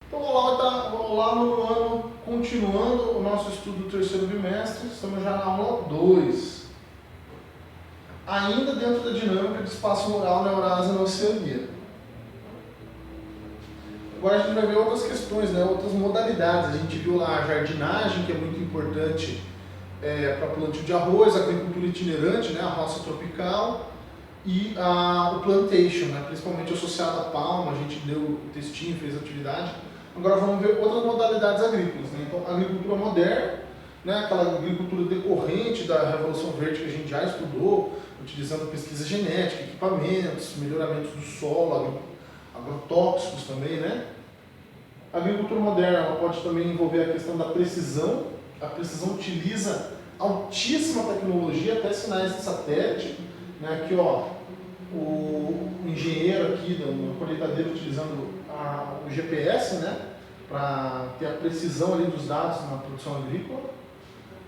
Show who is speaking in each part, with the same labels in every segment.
Speaker 1: Então vamos lá no ano, continuando o nosso estudo do terceiro bimestre, estamos já na aula 2. Ainda dentro da dinâmica de espaço rural na Eurásia e na Oceania. Agora a gente vai ver outras questões, né? Outras modalidades. A gente viu lá a jardinagem, que é muito importante para plantio de arroz, a agricultura itinerante, né? A roça tropical e o plantation, né? Principalmente associado à palma. A gente deu o textinho, fez a atividade. Agora vamos ver outras modalidades agrícolas, né? Então, a agricultura moderna, né? Aquela agricultura decorrente da Revolução Verde que a gente já estudou, utilizando pesquisa genética, equipamentos, melhoramentos do solo, agrotóxicos também, né? A agricultura moderna ela pode também envolver a questão da precisão. A precisão utiliza altíssima tecnologia, até sinais de satélite, né? Aqui, ó, o engenheiro aqui na colheitadeira utilizando o GPS, né? Para ter a precisão ali dos dados na produção agrícola.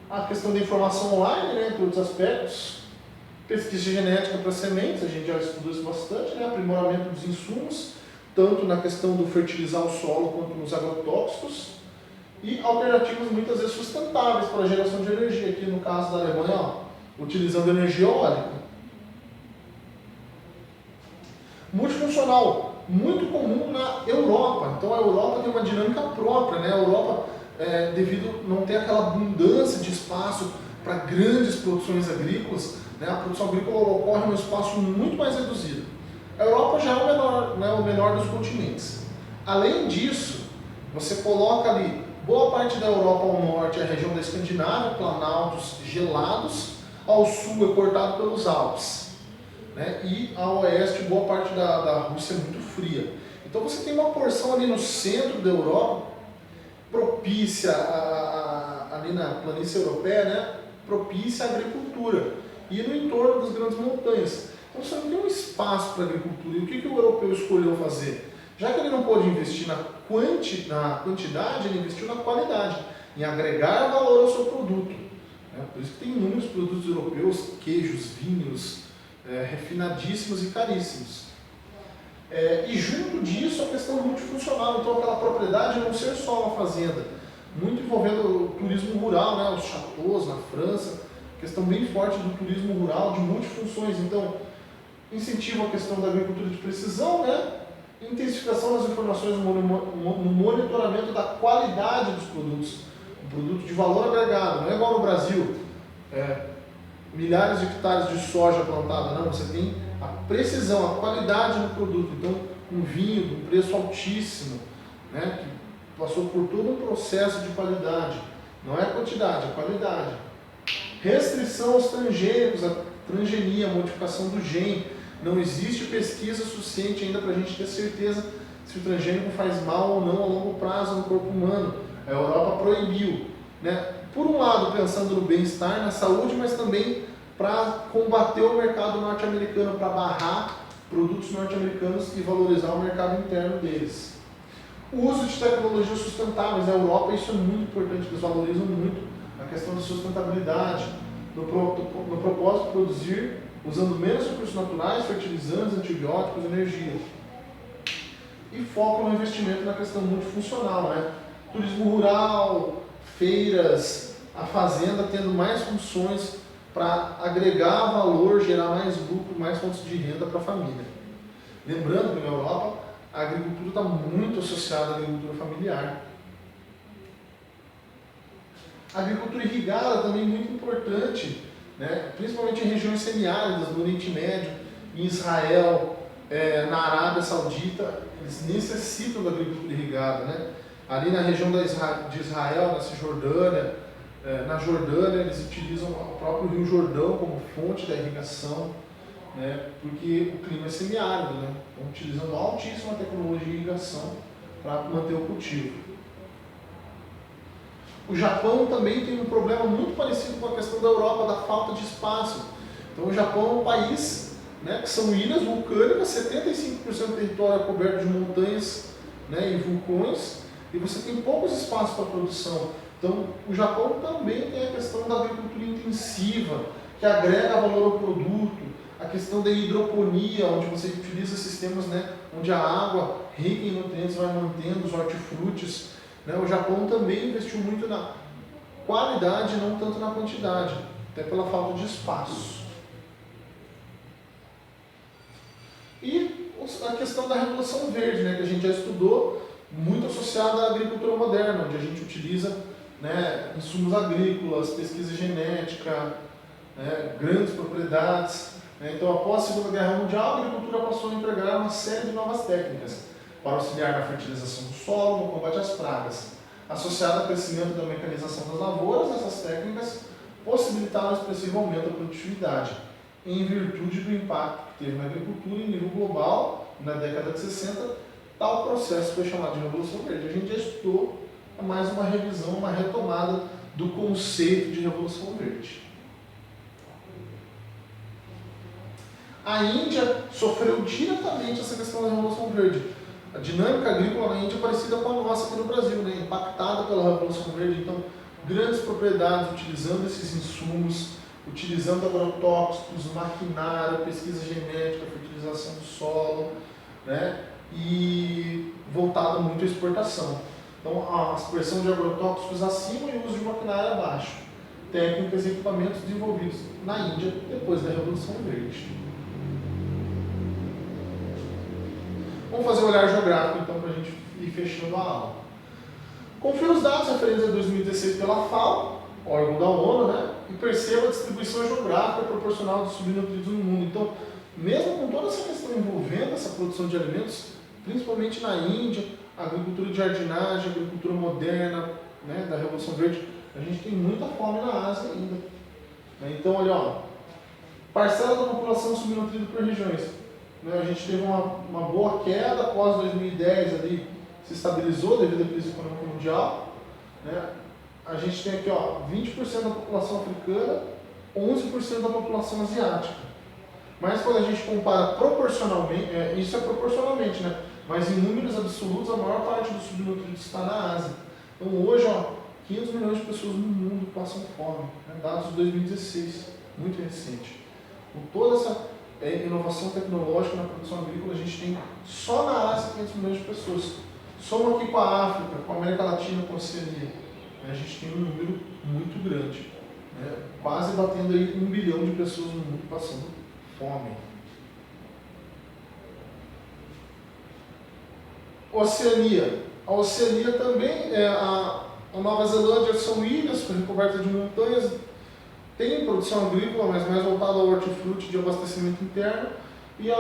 Speaker 1: A questão da informação online, né? Entre outros aspectos. Pesquisa genética para sementes, a gente já estudou isso bastante, né? Aprimoramento dos insumos, tanto na questão do fertilizar o solo quanto nos agrotóxicos, e alternativas muitas vezes sustentáveis para a geração de energia, aqui no caso da Alemanha, ó, utilizando energia eólica. Multifuncional, muito comum na Europa, então a Europa tem uma dinâmica própria, né? A Europa, devido a não ter aquela abundância de espaço para grandes produções agrícolas, né? A produção agrícola ocorre em um espaço muito mais reduzido. A Europa já é o menor, né? O menor dos continentes. Além disso, você coloca ali boa parte da Europa ao norte, a região da Escandinávia, planaltos gelados, ao sul é cortado pelos Alpes, né? E ao oeste, boa parte da Rússia é muito fria. Então você tem uma porção ali no centro da Europa, propícia ali na planície europeia, né? Propícia à agricultura, e no entorno das grandes montanhas. Então você não tem um espaço para agricultura. E o que o europeu escolheu fazer? Já que ele não pôde investir na quantidade, ele investiu na qualidade, em agregar valor ao seu produto. Por isso que tem inúmeros produtos europeus, queijos, vinhos, refinadíssimos e caríssimos. E junto disso a questão multifuncional, então aquela propriedade não ser só uma fazenda, muito envolvendo o turismo rural, né? Os chateaus na França, questão bem forte do turismo rural, de multifunções. Então, incentiva a questão da agricultura de precisão, né? Intensificação das informações no monitoramento da qualidade dos produtos, um produto de valor agregado. Não é igual no Brasil, milhares de hectares de soja plantada, não, você tem a precisão, a qualidade no produto. Então, um vinho de um preço altíssimo, né? Que passou por todo um processo de qualidade. Não é a quantidade, é a qualidade. Restrição aos transgênicos, a transgenia, a modificação do gene. Não existe pesquisa suficiente ainda para a gente ter certeza se o transgênico faz mal ou não a longo prazo no corpo humano. A Europa proibiu, né? Por um lado, pensando no bem-estar, na saúde, mas também para combater o mercado norte-americano, para barrar produtos norte-americanos e valorizar o mercado interno deles. O uso de tecnologias sustentáveis. Na Europa isso é muito importante, eles valorizam muito a questão da sustentabilidade, no propósito de produzir usando menos recursos naturais, fertilizantes, antibióticos, energia. E foco no investimento na questão multifuncional, né? Turismo rural, feiras, a fazenda tendo mais funções para agregar valor, gerar mais lucro, mais fontes de renda para a família. Lembrando que na Europa a agricultura está muito associada à agricultura familiar. A agricultura irrigada também é muito importante, né? Principalmente em regiões semiáridas, no Oriente Médio, em Israel, na Arábia Saudita, eles necessitam da agricultura irrigada, né? Ali na região de Israel, na Cisjordânia, na Jordânia, eles utilizam o próprio Rio Jordão como fonte da irrigação, né? Porque o clima é semiárido, né? Estão utilizando altíssima tecnologia de irrigação para manter o cultivo. O Japão também tem um problema muito parecido com a questão da Europa, da falta de espaço. Então o Japão é um país, né, que são ilhas vulcânicas, 75% do território é coberto de montanhas, né, e vulcões, e você tem poucos espaços para produção. Então o Japão também tem a questão da agricultura intensiva, que agrega valor ao produto, a questão da hidroponia, onde você utiliza sistemas, né, onde a água rica em nutrientes vai mantendo os hortifrutis. Né? O Japão também investiu muito na qualidade, não tanto na quantidade, até pela falta de espaço. E a questão da Revolução Verde, né, que a gente já estudou, muito associada à agricultura moderna, onde a gente utiliza, né, insumos agrícolas, pesquisa genética, né, grandes propriedades. Né? Então, após a Segunda Guerra Mundial, a agricultura passou a empregar uma série de novas técnicas para auxiliar na fertilização do solo, no combate às pragas. Associada ao crescimento da mecanização das lavouras, essas técnicas possibilitaram um expressivo aumento da produtividade, em virtude do impacto que teve na agricultura em nível global, na década de 60, tal processo foi chamado de Revolução Verde. A gente já estudou mais uma revisão, uma retomada do conceito de Revolução Verde. A Índia sofreu diretamente essa questão da Revolução Verde. A dinâmica agrícola na Índia é parecida com a nossa aqui no Brasil, né? Impactada pela Revolução Verde. Então, grandes propriedades utilizando esses insumos, utilizando agrotóxicos, maquinário, pesquisa genética, fertilização do solo, né? E voltada muito à exportação. Então, a aspersão de agrotóxicos acima e o uso de maquinário abaixo. Técnicas e equipamentos desenvolvidos na Índia depois da Revolução Verde. Vamos fazer um olhar geográfico, então, para a gente ir fechando a aula. Confira os dados referentes a 2016 pela FAO, órgão da ONU, né? E perceba a distribuição geográfica proporcional dos subnutridos no mundo. Então, mesmo com toda essa questão envolvendo essa produção de alimentos, principalmente na Índia, a agricultura de jardinagem, a agricultura moderna, né, da Revolução Verde, a gente tem muita fome na Ásia ainda. Então, olha, ó, parcela da população subnutrida por regiões. Né, a gente teve uma boa queda após 2010, ali se estabilizou devido à crise econômica mundial. Né? A gente tem aqui, ó, 20% da população africana, 11% da população asiática. Mas quando a gente compara proporcionalmente, isso é proporcionalmente, né? Mas em números absolutos, a maior parte dos subnutridos está na Ásia. Então hoje, ó, 500 milhões de pessoas no mundo passam fome, né? Dados de 2016, muito recente. Com toda essa inovação tecnológica na produção agrícola, a gente tem só na Ásia 500 milhões de pessoas. Soma aqui com a África, com a América Latina, com a Oceania. A gente tem um número muito grande, né? Quase batendo aí 1 bilhão de pessoas no mundo passando fome. Oceania. A Oceania também, a Nova Zelândia são ilhas recobertas de montanhas, tem produção agrícola, mas mais voltada ao hortifruti de abastecimento interno. E a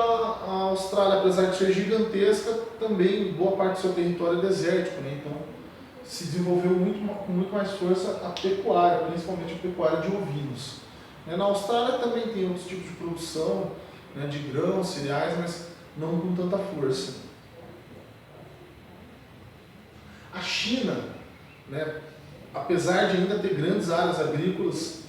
Speaker 1: Austrália, apesar de ser gigantesca, também boa parte do seu território é desértico, né? Então se desenvolveu com muito mais força a pecuária, principalmente a pecuária de ovinos. Na Austrália também tem outros tipos de produção, né, de grãos, cereais, mas não com tanta força. A China, né, apesar de ainda ter grandes áreas agrícolas,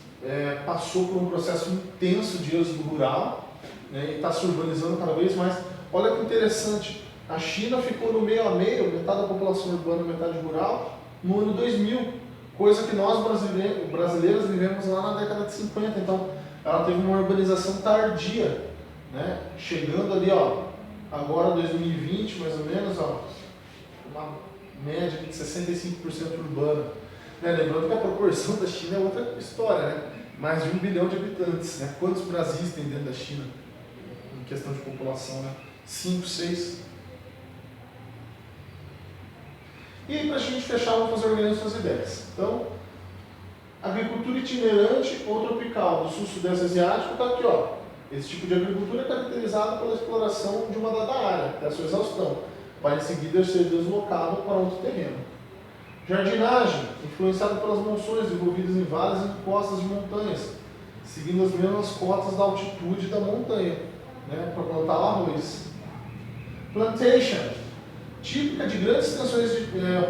Speaker 1: passou por um processo intenso de êxodo rural, né, e está se urbanizando cada vez mais. Olha que interessante, a China ficou no meio a meio, metade da população urbana e metade rural, no ano 2000, coisa que nós brasileiros vivemos lá na década de 50. Então, ela teve uma urbanização tardia, né, chegando ali, ó, agora 2020, mais ou menos, ó, uma média de 65% urbana. Né, lembrando que a proporção da China é outra história, né? Mais de 1 bilhão de habitantes, né? Quantos Brasis tem dentro da China em questão de população, né? 5, 6. E aí, para a gente fechar, vamos fazer organizando suas ideias. Então, agricultura itinerante ou tropical do sul-sudeste asiático está aqui, ó. Esse tipo de agricultura é caracterizado pela exploração de uma dada área, até a sua exaustão, para em seguida ser deslocado para outro terreno. Jardinagem, influenciada pelas monções envolvidas em vales e encostas de montanhas, seguindo as mesmas cotas da altitude da montanha, né, para plantar arroz. Plantation, típica de grandes extensões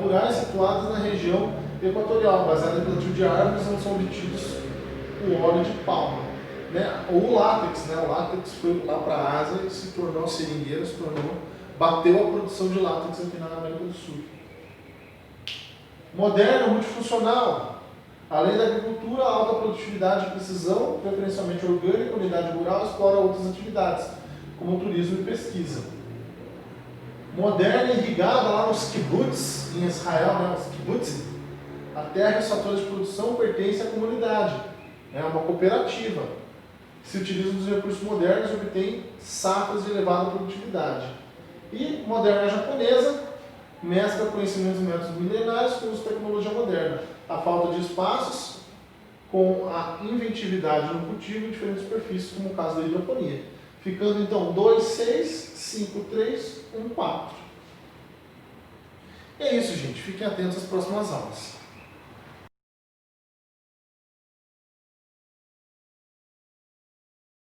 Speaker 1: rurais situadas na região equatorial, baseada em plantio de árvores onde são obtidos o óleo de palma. Né? Ou o látex, né? O látex foi lá para a Ásia e se tornou seringueira, bateu a produção de látex aqui na América do Sul. Moderno, multifuncional, Além da agricultura, alta produtividade e precisão, preferencialmente orgânica, unidade rural, explora outras atividades, como turismo e pesquisa. Moderna e irrigada lá nos kibbutz, em Israel, né, os kibbutz, a terra e os fatores de produção pertencem à comunidade, é uma cooperativa. Se utiliza dos recursos modernos e obtém safras de elevada produtividade. E moderna japonesa, mescla conhecimentos e métodos milenares com uso de tecnologia moderna. A falta de espaços com a inventividade no cultivo em diferentes superfícies, como o caso da hidroponia. Ficando então 2, 6, 5, 3, 1, 4. É isso, gente. Fiquem atentos às próximas aulas.